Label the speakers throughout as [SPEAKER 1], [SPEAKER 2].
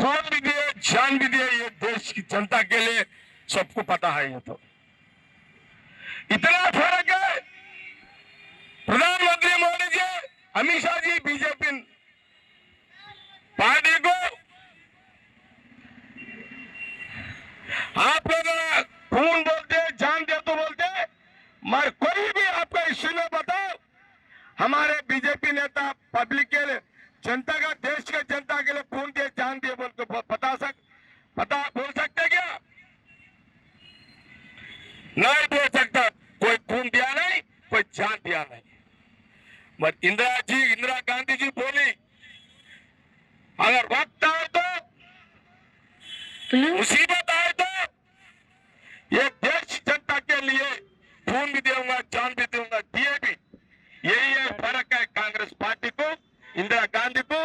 [SPEAKER 1] खून भी दिए, जान भी दिए, ये देश की जनता के लिए सबको पता है। ये तो इतना फर्क है। प्रधानमंत्री मोदी जी, अमित शाह जी, बीजेपी पार्टी को आप लोग खून बोलते, जान दे तो बोलते, मगर कोई भी आपका इश्यू में बताओ, हमारे बीजेपी नेता पब्लिक के लिए, जनता का, देश के जनता के लिए खून दिए, जान दिए बोल के पता बोल सकते क्या? नहीं बोल सकता। कोई खून दिया नहीं, कोई जान दिया नहीं। मगर इंदिरा गांधी जी बोली, अगर वक्त आए तो, मुसीबत आए तो, ये देश जनता के लिए खून भी दूंगा, जान भी दूंगा, दिए भी। यही है फर्क है कांग्रेस पार्टी को, इंदिरा गांधी को,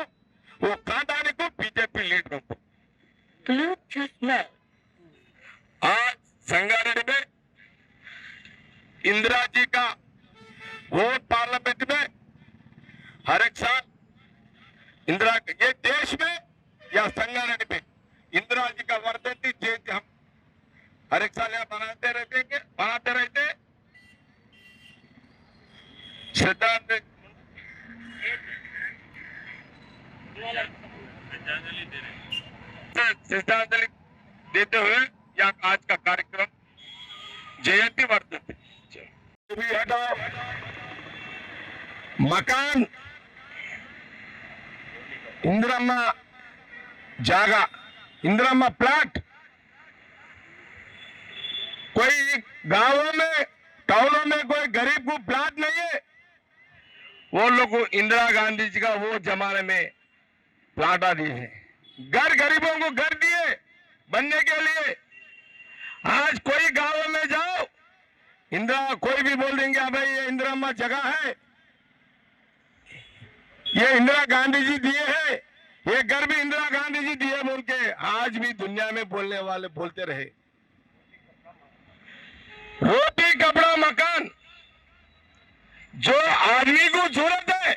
[SPEAKER 1] वो कांडानी को, बीजेपी लीडरों को। आज संगारेड्डी में इंदिरा जी का वोट पार्लियामेंट में हर एक साल इंदिरा, ये देश में या संगारेड्डी में इंदिरा जी का वर्धंती जयंती हम हर एक साल यहाँ बनाते रहते। श्रद्धांजलि देते हुए यहाँ आज का कार्यक्रम जयंती वर्धंती भी हटाओ। मकान, इंदिरम्मा जागा, इंदिरम्मा प्लाट, कोई गांवों में, टाउनों में कोई गरीब को प्लाट नहीं है। वो लोग इंदिरा गांधी जी का वो जमाने में प्लाटा दिए हैं, घर गरीबों को घर दिए बनने के लिए। आज कोई गांव में जाओ, इंदिरा कोई भी बोल देंगे भाई ये इंदिरम्मा जगह है, ये इंदिरा गांधी जी दिए हैं, ये घर भी इंदिरा गांधी जी दिए बोल के आज भी दुनिया में बोलने वाले बोलते रहे। रोटी कपड़ा मकान जो आदमी को जरूरत है,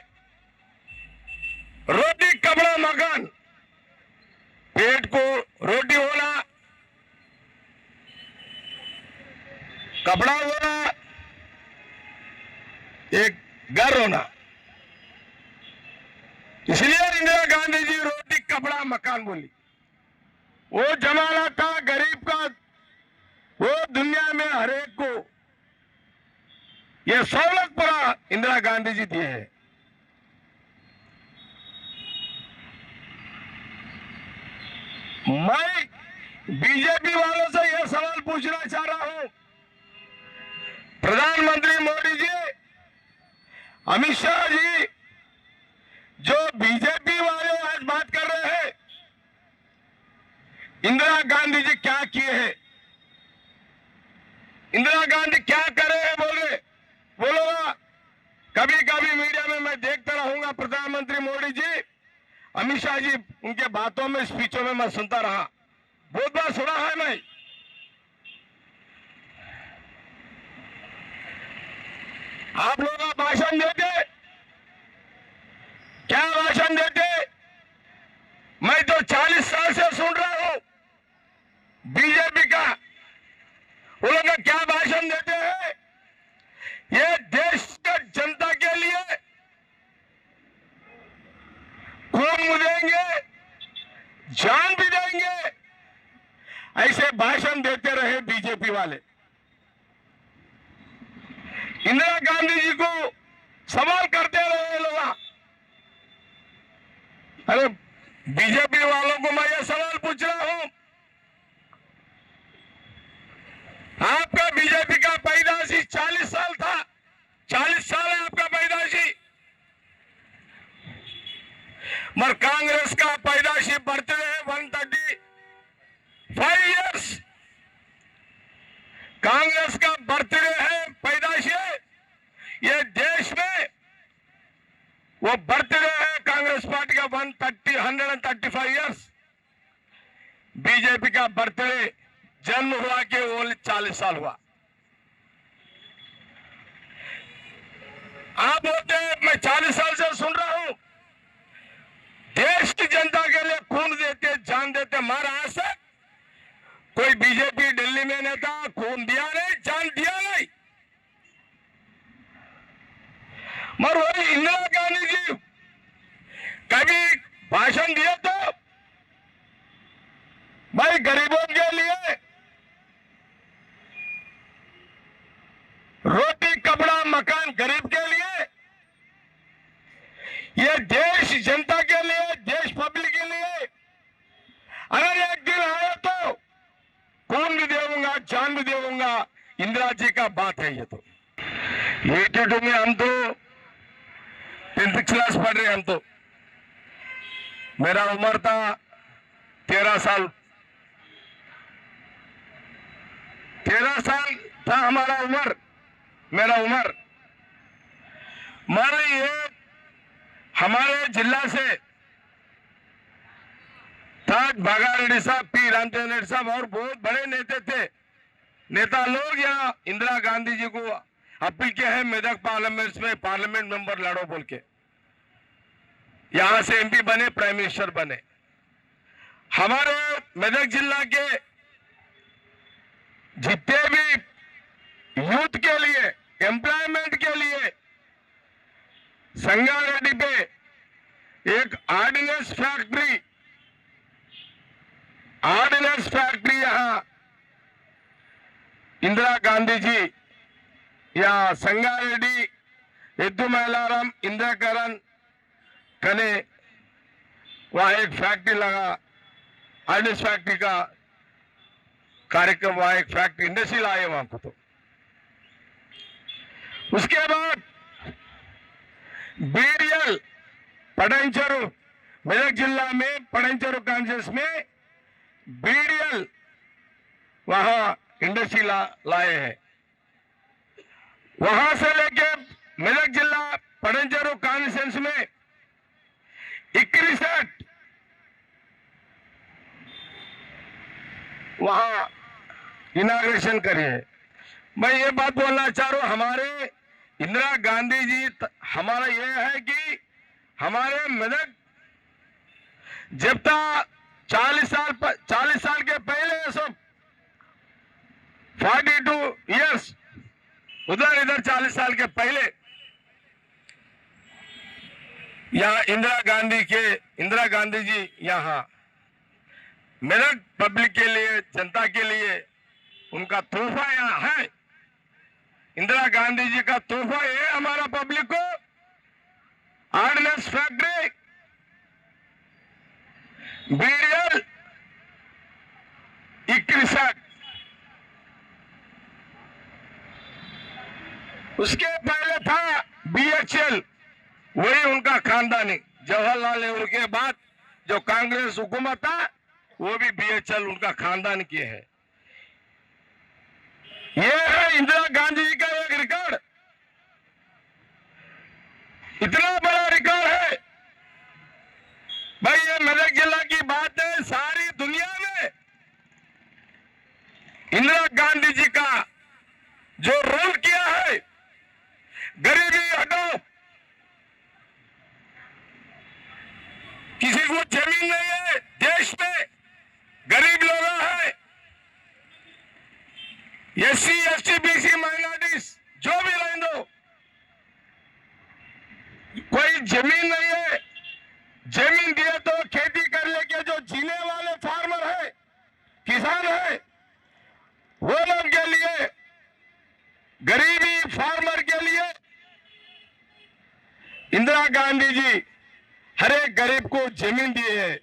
[SPEAKER 1] रोटी कपड़ा मकान, पेट को रोटी होना, कपड़ा होना, एक घर होना, इसलिए इंदिरा गांधी जी रोटी कपड़ा मकान बोली। वो जमाना था गरीब का, वो दुनिया में हर एक को ये सहूलत पूरा इंदिरा गांधी जी दिए है। मैं बीजेपी वालों से यह सवाल पूछना चाह रहा हूं, प्रधानमंत्री मोदी जी, अमित शाह जी, जो बीजेपी वाले आज बात कर रहे हैं, इंदिरा गांधी जी क्या किए हैं, इंदिरा गांधी क्या कर रहे हैं बोलोगा। कभी कभी मीडिया में मैं देखता रहूंगा, प्रधानमंत्री मोदी जी, अमित शाह जी, उनके बातों में, स्पीचों में मैं सुनता रहा, बहुत बार सुना है मैं। आप लोग भाषण देते, क्या भाषण देते? मैं तो 40 साल से सुन रहा हूं बीजेपी का, वो लोग क्या भाषण देते हैं? ये देश के जनता के लिए खून भी देंगे, जान भी देंगे, ऐसे भाषण देते रहे बीजेपी वाले। इंदिरा गांधी जी को सवाल करते रहे लोग। अरे बीजेपी वालों को मैं ये सवाल पूछ रहा हूं, आपका बीजेपी का पैदाइशी 40 साल था, 40 साल है आपका पैदाइशी, मगर कांग्रेस का पैदाइशी बर्थडे है 135 इयर्स। कांग्रेस का बर्थडे है, पैदाइशी है, ये देश में वो बर्थडे है कांग्रेस पार्टी का 135 इयर्स। बीजेपी का बर्थडे जन्म हुआ कि ओनली 40 साल हुआ। आप बोलते हैं मैं 40 साल से सुन रहा हूं, देश की जनता के लिए खून देते, जान देते मारा आज तक कोई बीजेपी दिल्ली में नेता खून दिया नहीं, जान दिया नहीं। मगर वही इंदिरा गांधी जी कभी भाषण दिए तो भाई गरीबों के लिए रोटी कपड़ा मकान, गरीब के लिए, ये देश जनता के लिए, देश पब्लिक के लिए अगर एक दिन आया तो खून भी देऊंगा, जान भी देऊंगा। इंदिरा जी का बात है ये। तो 82 में हम तो 10th क्लास पढ़ रहे, हम तो मेरा उम्र था 13 साल, 13 साल था हमारा उम्र, मेरा उम्र। मान ये हमारे जिला से ताज भागा रेड्डी साहब, पी रामचंद्र रेड्डी साहब और बहुत बड़े नेता लोग यहाँ इंदिरा गांधी जी को अपील किया है मेदक पार्लियामेंट में पार्लियामेंट मेंबर लड़ो बोल के, यहां से एमपी बने, प्राइम मिनिस्टर बने। हमारे मेदक जिला के जितने भी यूथ के लिए, एम्प्लॉयमेंट के लिए संगारेड्डी पे एक ऑर्डिनेंस फैक्ट्री यहां इंदिरा गांधी जी या संगारेड्डी यद्दू मैलाराम इंदिराकरण कने वहां एक फैक्ट्री लगा, ऑर्डिनेंस फैक्ट्री का कार्यक्रम, वहां एक फैक्ट्री इंडस्ट्री लाए वहां को। तो उसके बाद बीडीएल पटंचेरू, मेदक जिला में पटंचेरू कॉन्फ्रेंस में बीडीएल वहां इंडस्ट्री लाए हैं। वहां से लेके मेदक जिला पटंचेरू कॉन्फ्रेंस में 61 वहां इनाग्रेशन करिए। मैं ये बात बोलना चाह रहा हूं, हमारे इंदिरा गांधी जी, हमारा ये है कि हमारे मेदक जब तक 40 साल के पहले सब 42 इयर्स इधर 40 साल के पहले यहाँ इंदिरा गांधी जी यहाँ मेदक पब्लिक के लिए, जनता के लिए उनका तोहफा यहाँ है। इंदिरा गांधी जी का तोहफा है हमारा पब्लिक को, ऑर्डिनेंस फैक्ट्री, बीडीएल 61। उसके पहले था बीएचएल, वही उनका खानदानी, जवाहरलाल नेहरू के बाद जो कांग्रेस हुकूमत था वो भी बीएचएल उनका खानदान की है। ये है इंदिरा गांधी जी का एक रिकॉर्ड, इतना बड़ा रिकॉर्ड है भाई। ये मेदक जिला की बात है, सारी दुनिया में इंदिरा गांधी जी का जो रोल किया है, गरीबी हटाओ, किसी को जमीन नहीं है देश में, गरीब लोग हैं, एससी एसटी बीसी माइनॉरिटीज जो भी रहने दो, कोई जमीन नहीं है, जमीन दिए तो खेती कर लेके जो जीने वाले फार्मर है, किसान है, वो लोग के लिए, गरीबी फार्मर के लिए इंदिरा गांधी जी हर एक गरीब को जमीन दिए है।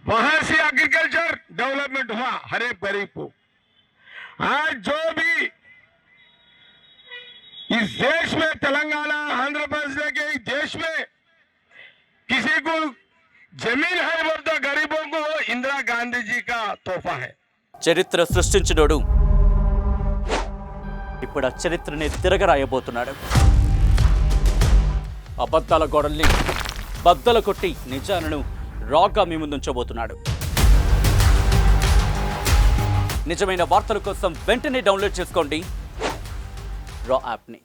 [SPEAKER 1] वहां से एग्रीकल्चर डेवलपमेंट हुआ हर एक गरीब को। आज जो भी इस देश में, तेलंगाना, आंध्र प्रदेश के इस देश में किसी को जमीन है वो तो गरीबों को इंदिरा गांधी जी का तोहफा है।
[SPEAKER 2] చరిత్ర సృష్టించినోడు ఇప్పుడు ఆ చరిత్రని తిరగరాయబోతున్నాడు. అబద్ధాల గోడల్ని బద్దలు కొట్టి నిజాలను రాగా మీ ముందుంచబోతున్నాడు. నిజమైన వార్తల కోసం వెంటనే డౌన్లోడ్ చేసుకోండి రా యాప్ని.